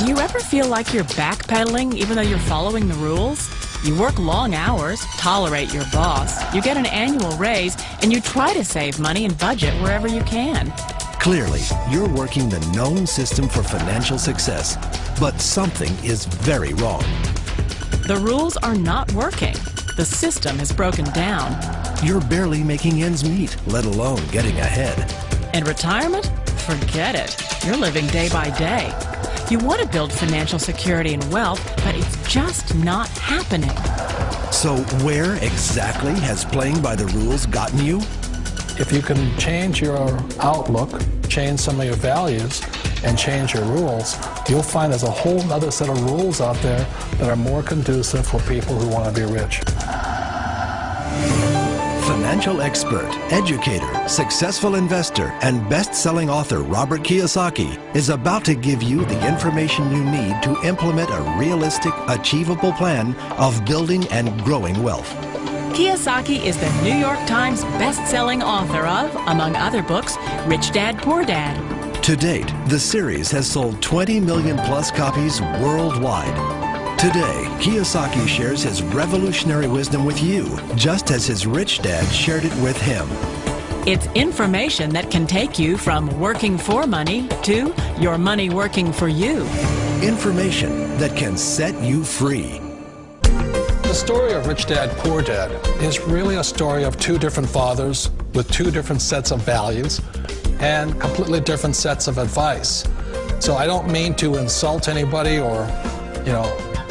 Do you ever feel like you're backpedaling even though you're following the rules? You work long hours, tolerate your boss, you get an annual raise, and you try to save money and budget wherever you can. Clearly, you're working the known system for financial success, but something is very wrong. The rules are not working. The system has broken down. You're barely making ends meet, let alone getting ahead. And retirement? Forget it. You're living day by day. You want to build financial security and wealth, but it's just not happening. So where exactly has playing by the rules gotten you? If you can change your outlook, change some of your values, and change your rules, you'll find there's a whole other set of rules out there that are more conducive for people who want to be rich. Financial expert, educator, successful investor, and best-selling author Robert Kiyosaki is about to give you the information you need to implement a realistic, achievable plan of building and growing wealth. Kiyosaki is the New York Times best-selling author of, among other books, Rich Dad, Poor Dad. To date, the series has sold 20 million plus copies worldwide. Today, Kiyosaki shares his revolutionary wisdom with you, just as his rich dad shared it with him. It's information that can take you from working for money to your money working for you. Information that can set you free. The story of Rich Dad, Poor Dad is really a story of two different fathers with two different sets of values and completely different sets of advice. So I don't mean to insult anybody or,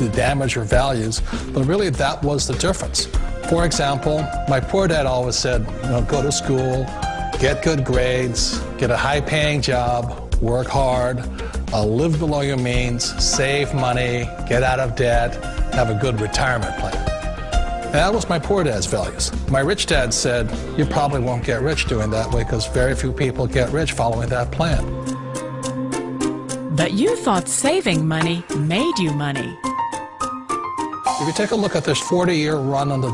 to damage your values, but really that was the difference. For example, my poor dad always said, go to school, get good grades, get a high-paying job, work hard, live below your means, save money, get out of debt, have a good retirement plan. And that was my poor dad's values. My rich dad said, you probably won't get rich doing that way because very few people get rich following that plan. But you thought saving money made you money. If you take a look at this 40-year run on the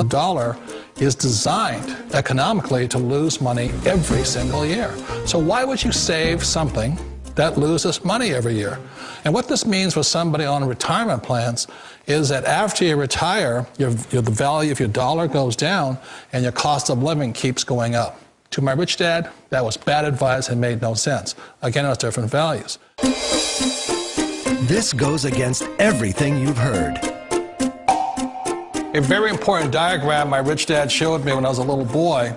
dollar is designed economically to lose money every single year. So why would you save something that loses money every year? And what this means for somebody on retirement plans is that after you retire, the value of your dollar goes down and your cost of living keeps going up. To my rich dad, that was bad advice and made no sense. Again, it was different values. This goes against everything you've heard. A very important diagram my rich dad showed me when I was a little boy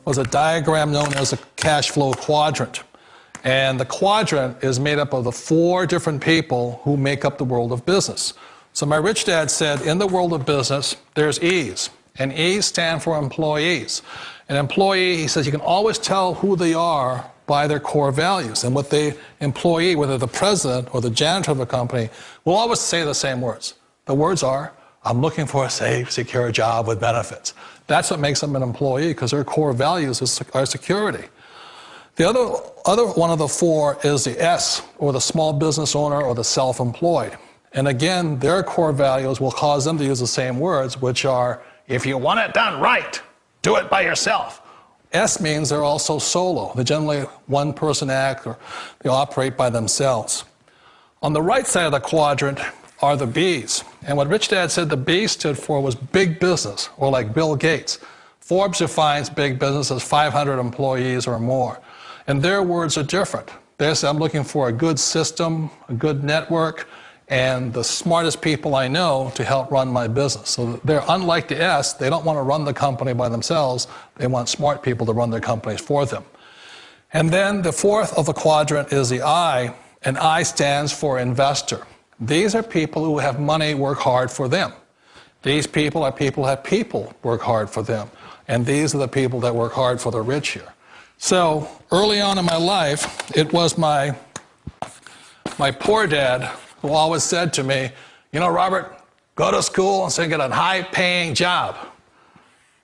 was a diagram known as a cash flow quadrant. And the quadrant is made up of the 4 different people who make up the world of business. So my rich dad said, in the world of business, there's E's. And E's stand for employees. An employee, he says, you can always tell who they are by their core values. And what the employee, whether the president or the janitor of a company, will always say the same words. The words are, I'm looking for a safe, secure job with benefits. That's what makes them an employee, because their core values are security. The other one of the 4 is the S, or the small business owner or the self-employed. And again, their core values will cause them to use the same words, which are, if you want it done right, do it by yourself. S means they're also solo. They're generally one-person act, or they operate by themselves. On the right side of the quadrant are the B's. And what Rich Dad said the B stood for was big business, or like Bill Gates. Forbes defines big business as 500 employees or more. And their words are different. They say, I'm looking for a good system, a good network, and the smartest people I know to help run my business. So they're unlike the S. They don't want to run the company by themselves. They want smart people to run their companies for them. And then the 4th of the quadrant is the I, and I stands for investor. These are people who have money work hard for them. These people are people who have people work hard for them. And these are the people that work hard for the rich here. So early on in my life, it was my poor dad who always said to me, Robert, go to school and so get a high-paying job.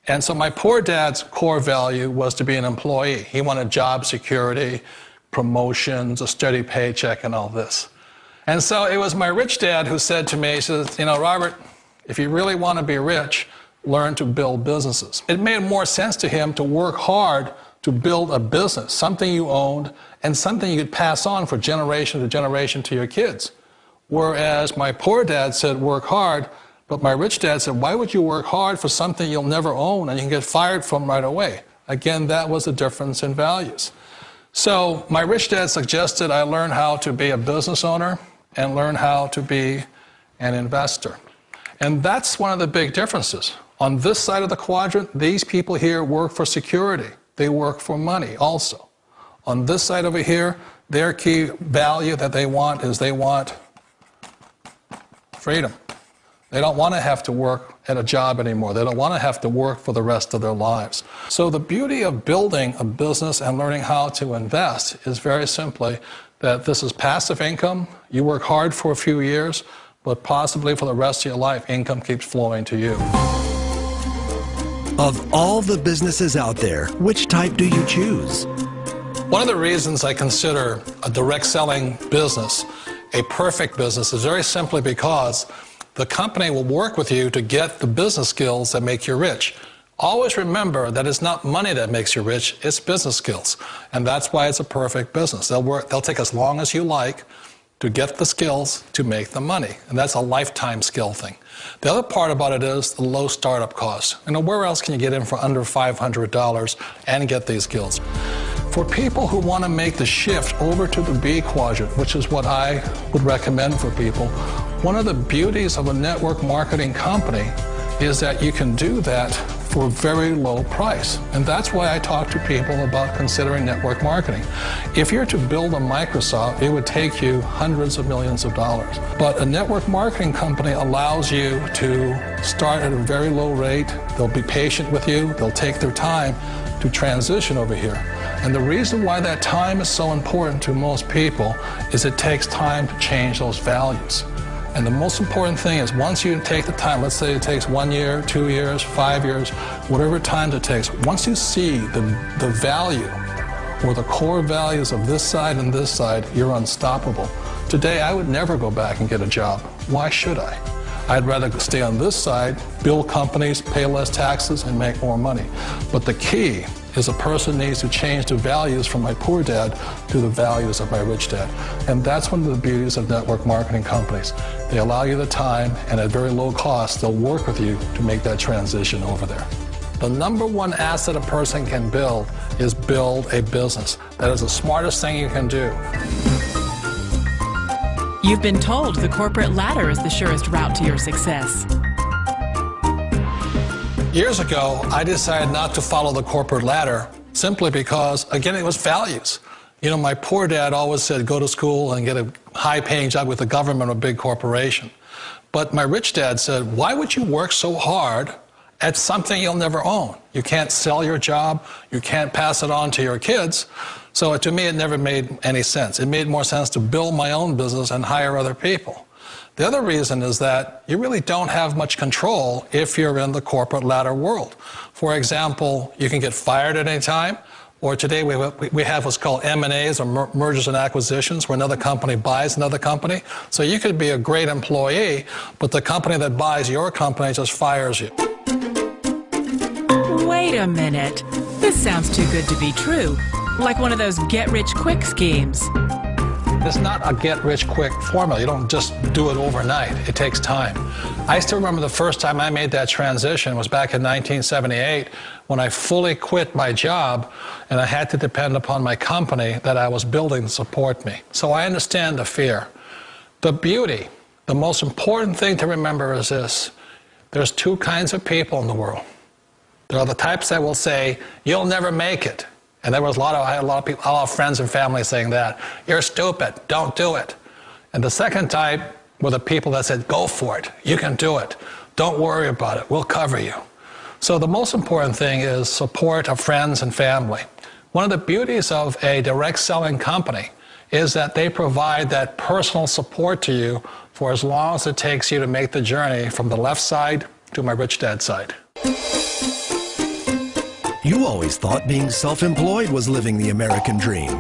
And so my poor dad's core value was to be an employee. He wanted job security, promotions, a steady paycheck, and all this. And so it was my rich dad who said to me, he says, Robert, if you really want to be rich, learn to build businesses. It made more sense to him to work hard to build a business, something you owned, and something you could pass on for generation to generation to your kids. Whereas my poor dad said, work hard, but my rich dad said, why would you work hard for something you'll never own and you can get fired from right away? Again, that was the difference in values. So my rich dad suggested I learn how to be a business owner and learn how to be an investor. And that's one of the big differences. On this side of the quadrant, these people here work for security. They work for money also. On this side over here, their key value that they want is they want freedom. They don't want to have to work at a job anymore. They don't want to have to work for the rest of their lives. So the beauty of building a business and learning how to invest is very simply that this is passive income. You work hard for a few years, but possibly for the rest of your life, income keeps flowing to you. Of all the businesses out there, which type do you choose? One of the reasons I consider a direct selling business a perfect business is very simply because the company will work with you to get the business skills that make you rich. Always remember that it's not money that makes you rich, it's business skills. And that's why it's a perfect business. They'll take as long as you like to get the skills to make the money. And that's a lifetime skill thing. The other part about it is the low startup costs. You know, where else can you get in for under $500 and get these skills? For people who want to make the shift over to the B quadrant, which is what I would recommend for people, one of the beauties of a network marketing company is that you can do that for a very low price. And that's why I talk to people about considering network marketing. If you're to build a Microsoft, it would take you hundreds of millions of dollars. But a network marketing company allows you to start at a very low rate. They'll be patient with you. They'll take their time to transition over here. And the reason why that time is so important to most people is it takes time to change those values. And the most important thing is once you take the time, let's say it takes 1 year, 2 years, 5 years, whatever time it takes, once you see the value or the core values of this side and this side, you're unstoppable. Today, I would never go back and get a job. Why should I? I'd rather stay on this side, build companies, pay less taxes, and make more money. But the key is a person needs to change the values from my poor dad to the values of my rich dad. And that's one of the beauties of network marketing companies. They allow you the time, and at very low cost, they'll work with you to make that transition over there. The number one asset a person can build is build a business. That is the smartest thing you can do. You've been told the corporate ladder is the surest route to your success. Years ago, I decided not to follow the corporate ladder simply because, again, it was values. You know, my poor dad always said, go to school and get a high-paying job with the government or a big corporation. But my rich dad said, why would you work so hard at something you'll never own? You can't sell your job. You can't pass it on to your kids. So to me, it never made any sense. It made more sense to build my own business and hire other people. The other reason is that you really don't have much control if you're in the corporate ladder world. For example, you can get fired at any time, or today we have what's called M&As, or mergers and acquisitions, where another company buys another company. So you could be a great employee, but the company that buys your company just fires you. Wait a minute. This sounds too good to be true. Like one of those get-rich-quick schemes. It's not a get-rich-quick formula. You don't just do it overnight. It takes time. I still remember the first time I made that transition was back in 1978 when I fully quit my job and I had to depend upon my company that I was building to support me. So I understand the fear. The beauty, the most important thing to remember is this. There's two kinds of people in the world. There are the types that will say, you'll never make it. And I had a lot of friends and family saying that. You're stupid, don't do it. And the second type were the people that said, go for it, you can do it. Don't worry about it, we'll cover you. So the most important thing is support of friends and family. One of the beauties of a direct selling company is that they provide that personal support to you for as long as it takes you to make the journey from the left side to my rich dad side. You always thought being self-employed was living the American dream.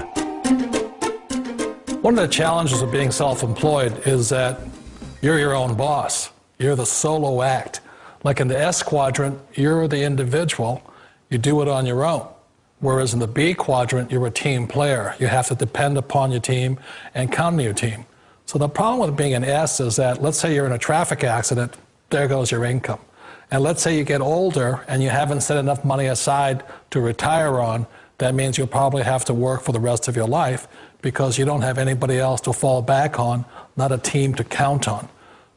One of the challenges of being self-employed is that you're your own boss. You're the solo act. Like in the S quadrant, you're the individual. You do it on your own. Whereas in the B quadrant, you're a team player. You have to depend upon your team and count on your team. So the problem with being an S is that, let's say you're in a traffic accident, there goes your income. And let's say you get older and you haven't set enough money aside to retire on, that means you'll probably have to work for the rest of your life because you don't have anybody else to fall back on, not a team to count on.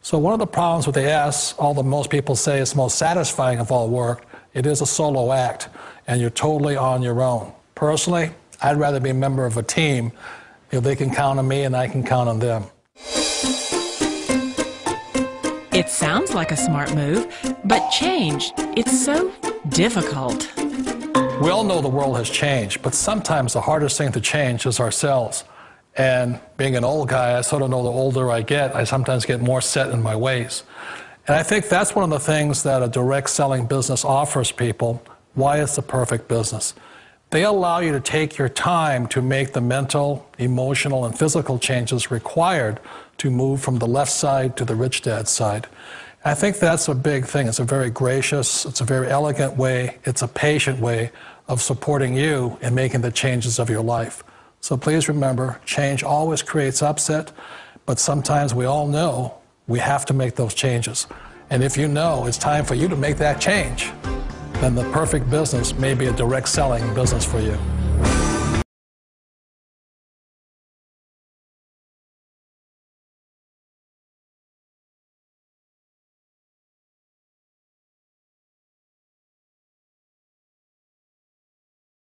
So one of the problems with the S, although most people say it's the most satisfying of all work, it is a solo act, and you're totally on your own. Personally, I'd rather be a member of a team if they can count on me and I can count on them. It sounds like a smart move, but change, it's so difficult. We all know the world has changed, but sometimes the hardest thing to change is ourselves. And being an old guy, I sort of know the older I get, I sometimes get more set in my ways. And I think that's one of the things that a direct selling business offers people, why it's the perfect business. They allow you to take your time to make the mental, emotional, and physical changes required to move from the left side to the rich dad side. I think that's a big thing. It's a very gracious, it's a very elegant way, it's a patient way of supporting you in making the changes of your life. So please remember, change always creates upset, but sometimes we all know we have to make those changes. And if you know it's time for you to make that change, then the perfect business may be a direct selling business for you.